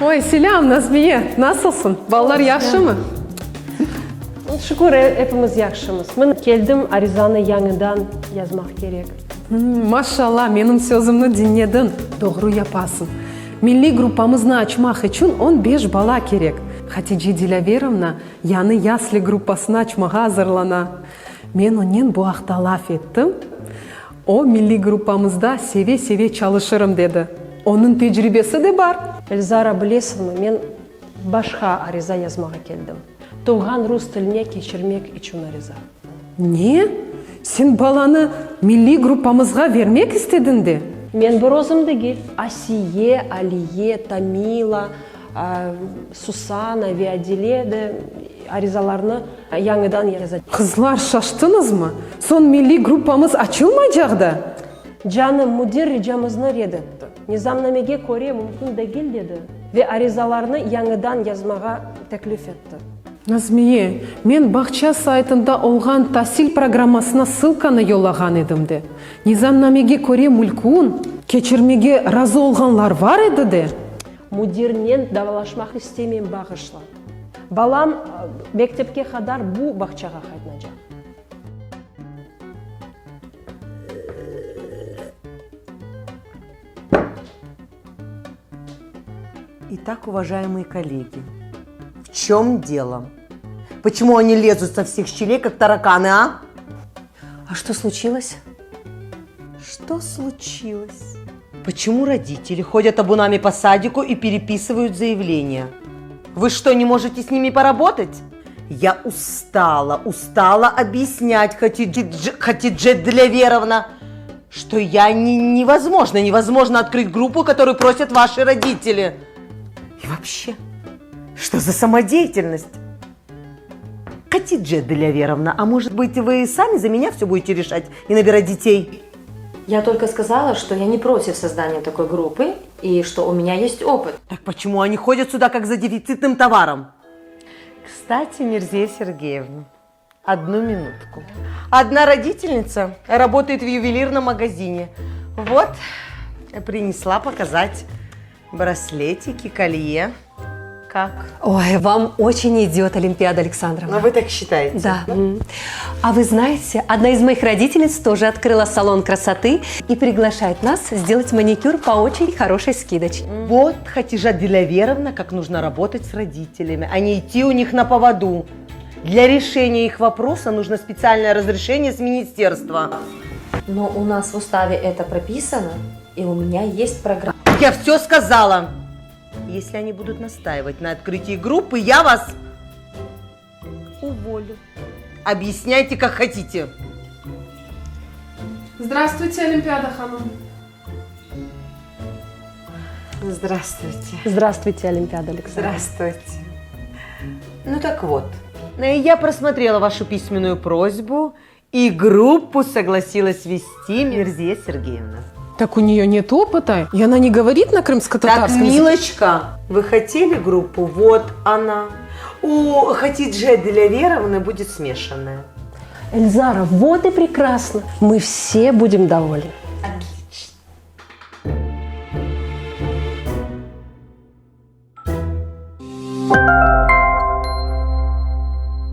Ой, Selam Nazmiye, nasılsın? Ballar yaxşı mı? Şükür hepimiz yaxşımız. Ben keldim arizаны yanıdan yazmak gerek. Maşallah, benim sözümü dinledin. Doğru yapasın. Milli gruppamızı açmak için 15 bala gerek. Hatice Dilaverovna yanı yasli gruppasını açmağa hazırlana. Ben onun bu hafta laf ettim. O milli gruppamızda seve çalışırım dedi. Onun tecrübesi de var. Elzara bilesizmi, men başka ariza yazmağa keldim. Tuğhan Rus tiline geçirmek için ariza. Ne? Sen balanı milli gruppamızga vermek istedin de. Men bir özüm değil. Asiye, Aliye, Tamila, Susana ve Adile de arizalarını yanıdan yazacak. Kızlar şaştınız mı? Son milli gruppamız açılmayacak da. Canım müdür ricamızı reddetti. Nizamnamege göre mümkün değil dedi. Ve arizalarını yanıdan yazmağa teklif etti. Nazmiye, men Bakça saytında olğan tahsil programmasına ссылканы yollagan edim de. Nizamnamege göre mülkün keçirmege razı olganlar var edi de. Müdürмен davalaşmak istemeyim bağışla. Balam mektepke kadar bu bakçaga kaytınacak. Итак, уважаемые коллеги, в чем дело? Почему они лезут со всех щелей, как тараканы, а? А что случилось? Что случилось? Почему родители ходят табунами по садику и переписывают заявления? Вы что, не можете с ними поработать? Я устала объяснять Хатидже Диляверовна, что невозможно открыть группу, которую просят ваши родители. И вообще, что за самодеятельность? Хатидже Диляверовна, а может быть вы сами за меня все будете решать и набирать детей? Я только сказала, что я не против создания такой группы и что у меня есть опыт. Так почему они ходят сюда как за дефицитным товаром? Кстати, Мирзея Сергеевна, одну минутку. Одна родительница работает в ювелирном магазине. Вот, принесла показать браслетики, колье. Как? Ой, вам очень идет Олимпиада Александровна. Ну, вы так считаете? Да. А вы знаете, одна из моих родительниц тоже открыла салон красоты и приглашает нас сделать маникюр по очень хорошей скидочке. Вот, Хатижа Диляверовна, как нужно работать с родителями, а не идти у них на поводу. Для решения их вопроса нужно специальное разрешение с министерства. Но у нас в уставе это прописано, и у меня есть программа. Я все сказала. Если они будут настаивать на открытии группы, я вас уволю. Объясняйте, как хотите. Здравствуйте, Олимпиада Ханом. Здравствуйте. Здравствуйте, Олимпиада Александровна. Здравствуйте. Ну так вот, я просмотрела вашу письменную просьбу, и группу согласилась вести Мирзея Сергеевна. Так у нее нет опыта, и она не говорит на Так, крымско-татарском языке. милочка, вы хотели группу? Вот она. У Хатидже Диляверовны будет смешанная. Эльзара, вот и прекрасно. Мы все будем довольны. Отлично.